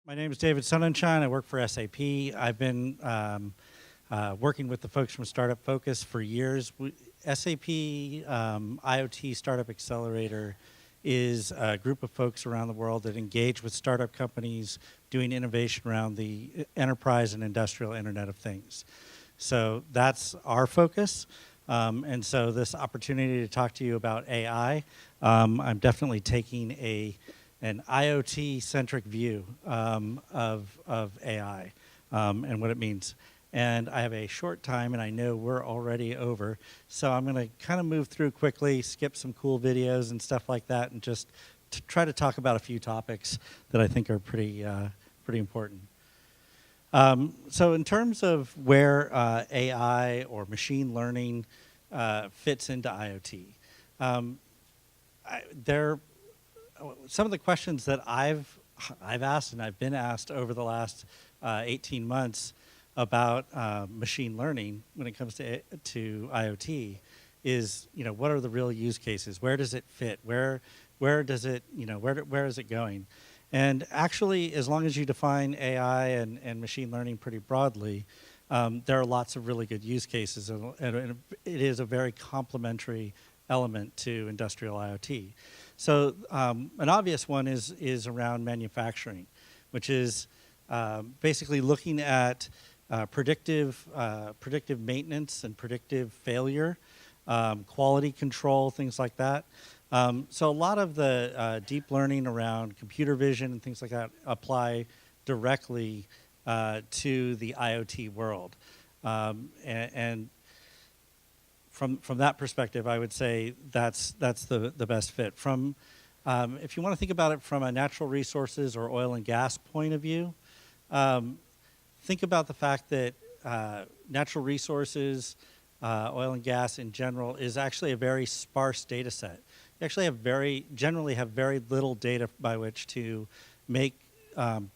My name is David Sonnenschein. I work for SAP. I've been working with the folks from Startup Focus for years. SAP IoT Startup Accelerator is a group of folks around the world that engage with startup companies doing innovation around the enterprise and industrial Internet of Things. So that's our focus. And so this opportunity to talk to you about AI, I'm definitely taking an IoT-centric view of AI and what it means. And I have a short time, and I know we're already over. So I'm going to kind of move through quickly, skip some cool videos and stuff like that, and just try to talk about a few topics that I think are pretty important. So in terms of where AI or machine learning fits into IoT, some of the questions that I've asked and I've been asked over the last 18 months about machine learning when it comes to IoT is, what are the real use cases? Where does it fit? Where does it, where is it going? And actually, as long as you define AI and machine learning pretty broadly, there are lots of really good use cases, and it is a very complementary element to industrial IoT. So an obvious one is around manufacturing, which is basically looking at predictive maintenance and predictive failure, quality control, things like that. So a lot of the deep learning around computer vision and things like that apply directly to the IoT world. And from that perspective, I would say that's the best fit. If you want to think about it from a natural resources or oil and gas point of view, think about the fact that natural resources, oil and gas in general, is actually a very sparse data set. You actually generally have very little data by which to make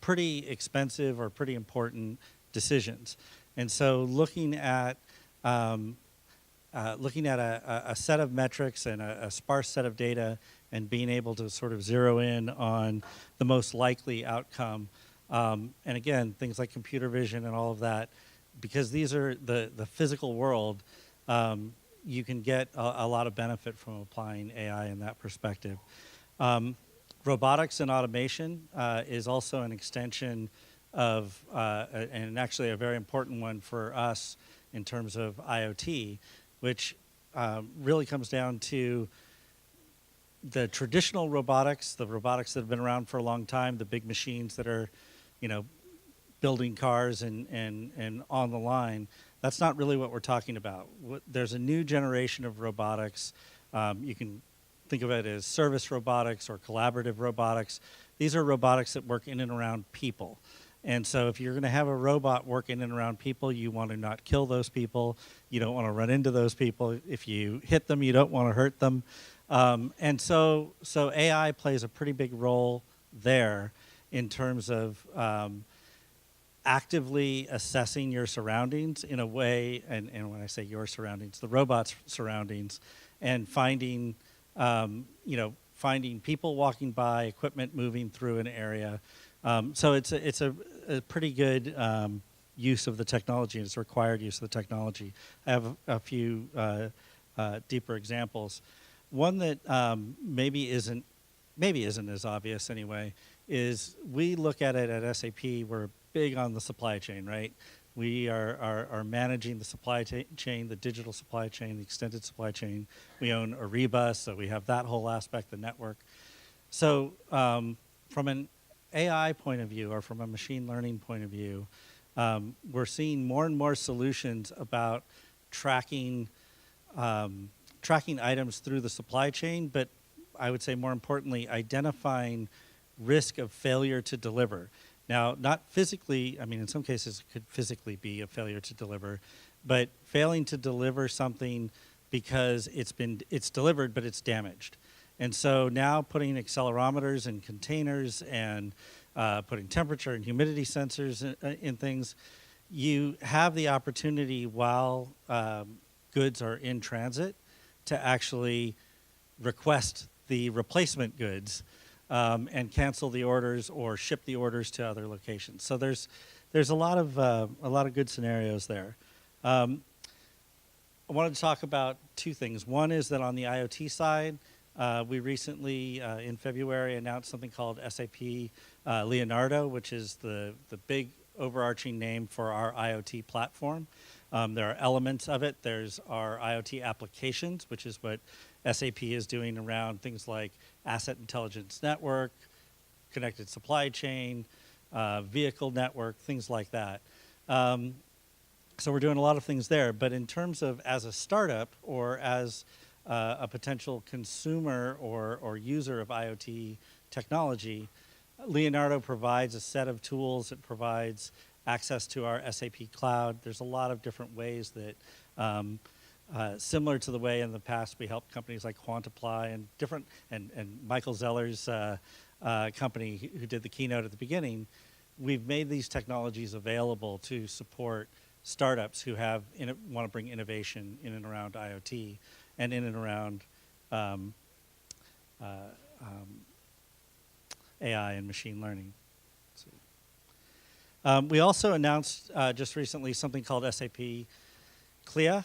pretty expensive or pretty important decisions. And so looking at a set of metrics and a sparse set of data and being able to sort of zero in on the most likely outcome. And again, things like computer vision and all of that, because these are the physical world, you can get a lot of benefit from applying AI in that perspective. Robotics and automation is also an extension of, and actually a very important one for us in terms of IoT, which really comes down to the traditional robotics, the robotics that have been around for a long time, the big machines that are, building cars and on the line. That's not really what we're talking about. There's a new generation of robotics. You can think of it as service robotics or collaborative robotics. These are robotics that work in and around people. And so if you're going to have a robot work in and around people, you want to not kill those people. You don't want to run into those people. If you hit them, you don't want to hurt them. And so AI plays a pretty big role there in terms of actively assessing your surroundings in a way, and when I say your surroundings, the robot's surroundings, and finding people walking by, equipment moving through an area. So it's a pretty good use of the technology, and it's a required use of the technology. I have a few deeper examples. One that maybe isn't as obvious anyway is we look at it at SAP. We're big on the supply chain, right? We are managing the supply chain, the digital supply chain, the extended supply chain. We own Ariba, so we have that whole aspect, the network. So from an AI point of view or from a machine learning point of view, we're seeing more and more solutions about tracking items through the supply chain, but I would say more importantly, identifying risk of failure to deliver. Now, not physically, I mean, in some cases it could physically be a failure to deliver, but failing to deliver something because it's delivered, but it's damaged. And so now putting accelerometers in containers and putting temperature and humidity sensors in things, you have the opportunity while goods are in transit to actually request the replacement goods and cancel the orders or ship the orders to other locations. So there's a lot of good scenarios there. I wanted to talk about two things. One is that on the IoT side, we recently, in February, announced something called SAP Leonardo, which is the big overarching name for our IoT platform. There are elements of it. There's our IoT applications, which is what SAP is doing around things like asset intelligence network, connected supply chain, vehicle network, things like that. So we're doing a lot of things there. But in terms of as a startup or as a potential consumer or user of IoT technology, Leonardo provides a set of tools. It provides access to our SAP cloud. There's a lot of different ways that, similar to the way in the past we helped companies like Quantipply and Michael Zeller's company who did the keynote at the beginning, we've made these technologies available to support startups who want to bring innovation in and around IoT and in and around AI and machine learning. We also announced just recently something called SAP Clea,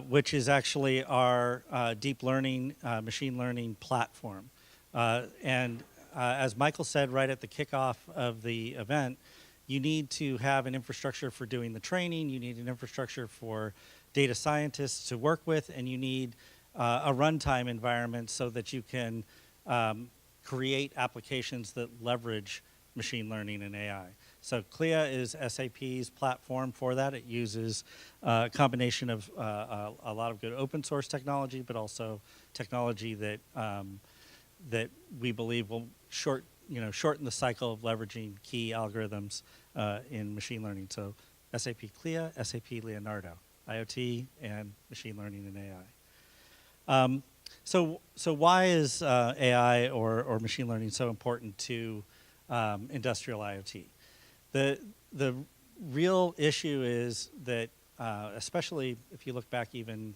which is actually our deep learning, machine learning platform. And as Michael said right at the kickoff of the event, you need to have an infrastructure for doing the training, you need an infrastructure for data scientists to work with, and you need a runtime environment so that you can create applications that leverage machine learning and AI. So Clea is SAP's platform for that. It uses a combination of a lot of good open source technology, but also technology that that we believe will shorten the cycle of leveraging key algorithms in machine learning. So SAP Clea, SAP Leonardo, IoT and machine learning and AI. So why is AI or machine learning so important to industrial IoT? The real issue is that, especially if you look back even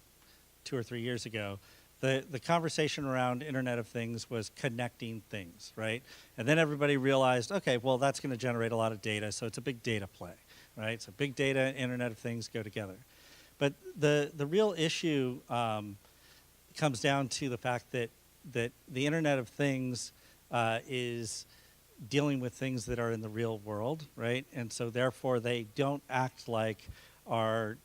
2 or 3 years ago, the conversation around Internet of Things was connecting things, right? And then everybody realized, okay, well, that's going to generate a lot of data, so it's a big data play, right? So big data and Internet of Things go together. But the real issue comes down to the fact that the Internet of Things is dealing with things that are in the real world, right? And so therefore they don't act like our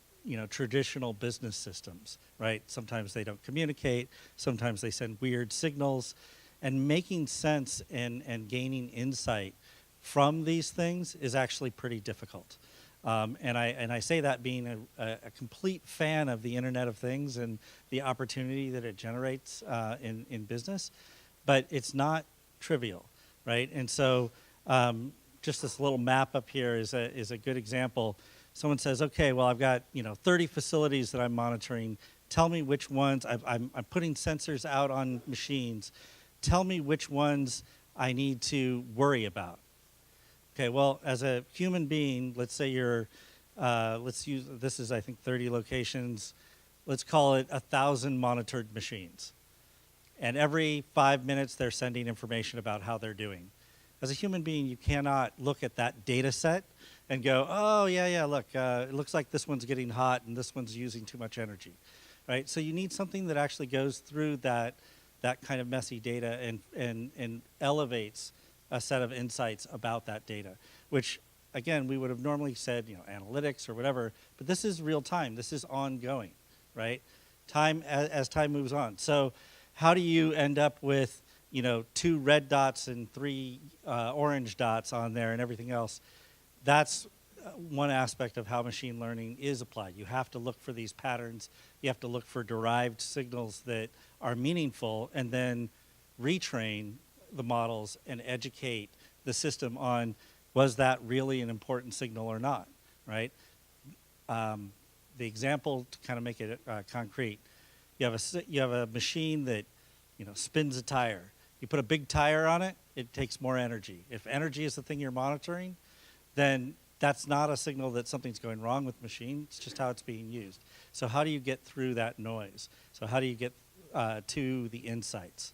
traditional business systems, right? Sometimes they don't communicate, sometimes they send weird signals, and making sense and gaining insight from these things is actually pretty difficult. And I say that being a complete fan of the Internet of Things and the opportunity that it generates in business, but it's not trivial, right? And so just this little map up here is a good example. Someone says, okay, well, I've got 30 facilities that I'm monitoring. Tell me which ones, I'm putting sensors out on machines. Tell me which ones I need to worry about. Okay, well, as a human being, let's say you're, let's use, this is I think 30 locations. Let's call it 1,000 monitored machines. And every 5 minutes they're sending information about how they're doing. As a human being, you cannot look at that data set and go, oh, yeah, look, it looks like this one's getting hot and this one's using too much energy, right? So you need something that actually goes through that kind of messy data and elevates a set of insights about that data, which, again, we would have normally said, analytics or whatever, but this is real time. This is ongoing, right? Time as time moves on. So how do you end up with 2 red dots and 3 orange dots on there and everything else? That's one aspect of how machine learning is applied. You have to look for these patterns. You have to look for derived signals that are meaningful and then retrain the models and educate the system on, was that really an important signal or not, right? The example to kind of make it concrete, you have a machine that spins a tire. You put a big tire on it, it takes more energy. If energy is the thing you're monitoring, then that's not a signal that something's going wrong with the machine. It's just how it's being used. So how do you get through that noise? So how do you get to the insights?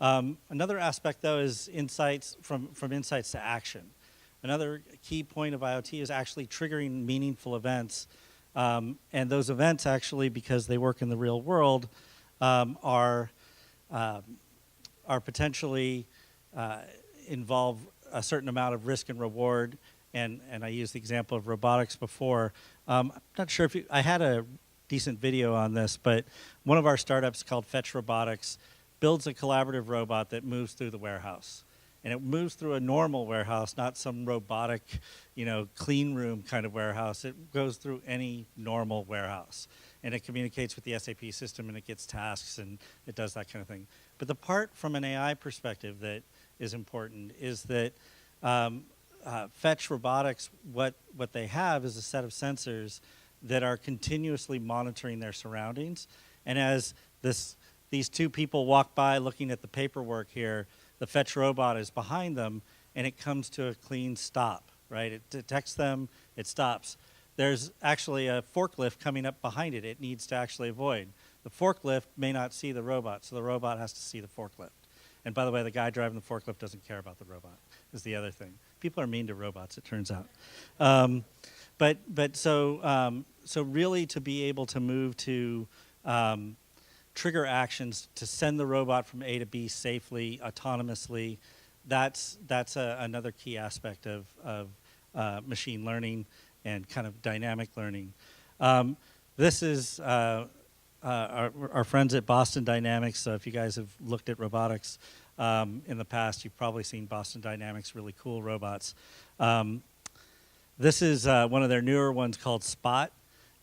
Another aspect, though, is insights from insights to action. Another key point of IoT is actually triggering meaningful events. And those events actually, because they work in the real world, are potentially involve a certain amount of risk and reward. And I used the example of robotics before. I'm not sure if I had a decent video on this, but one of our startups called Fetch Robotics builds a collaborative robot that moves through the warehouse. And it moves through a normal warehouse, not some robotic, clean room kind of warehouse. It goes through any normal warehouse. And it communicates with the SAP system, and it gets tasks, and it does that kind of thing. But the part from an AI perspective that is important is that Fetch Robotics, what they have is a set of sensors that are continuously monitoring their surroundings. And as these two people walk by looking at the paperwork here, the Fetch robot is behind them, and it comes to a clean stop, right? It detects them, it stops. There's actually a forklift coming up behind it. It needs to actually avoid. The forklift may not see the robot, so the robot has to see the forklift. And by the way, the guy driving the forklift doesn't care about the robot, is the other thing. People are mean to robots, it turns out. So really to be able to move to trigger actions to send the robot from A to B safely, autonomously, that's another key aspect of machine learning and kind of dynamic learning. This is our friends at Boston Dynamics. So if you guys have looked at robotics in the past, you've probably seen Boston Dynamics, really cool robots. This is one of their newer ones called Spot.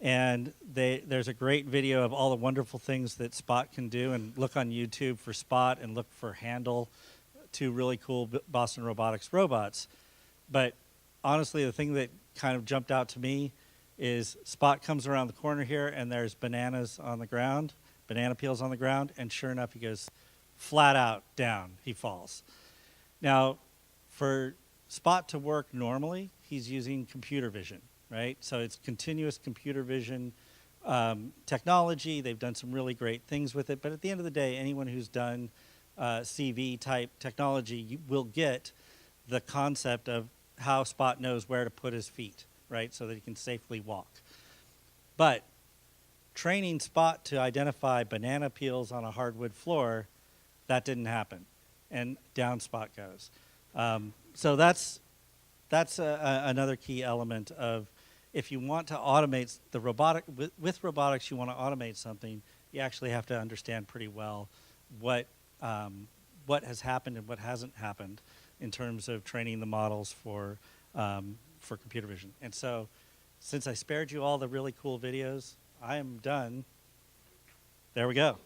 And there's a great video of all the wonderful things that Spot can do. And look on YouTube for Spot and look for Handle, two really cool Boston Robotics robots. But honestly, the thing that kind of jumped out to me is Spot comes around the corner here, and there's bananas on the ground, banana peels on the ground, and sure enough, he goes flat out down. He falls. Now, for Spot to work normally, he's using computer vision. Right? So it's continuous computer vision technology. They've done some really great things with it. But at the end of the day, anyone who's done CV type technology, you will get the concept of how Spot knows where to put his feet, right? So that he can safely walk. But training Spot to identify banana peels on a hardwood floor, that didn't happen. And down Spot goes. So that's another key element of, if you want to automate the robotic, with robotics, you want to automate something, you actually have to understand pretty well what has happened and what hasn't happened in terms of training the models for computer vision. And so, since I spared you all the really cool videos, I am done. There we go.